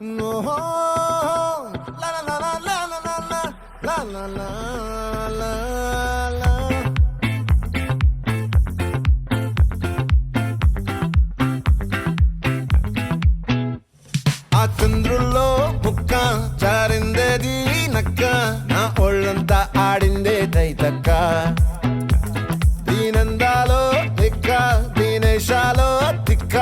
ఓహో లా లా లా లా లా లా లా లా లా లా లా. ఆ చంద్రుల్లో బుక్క జారిందేది నక్క, నా ఒళ్ళంతా ఆడిందే తైతక్క. దీనందాలో దిక్క, దీనేశాలో తిక్క,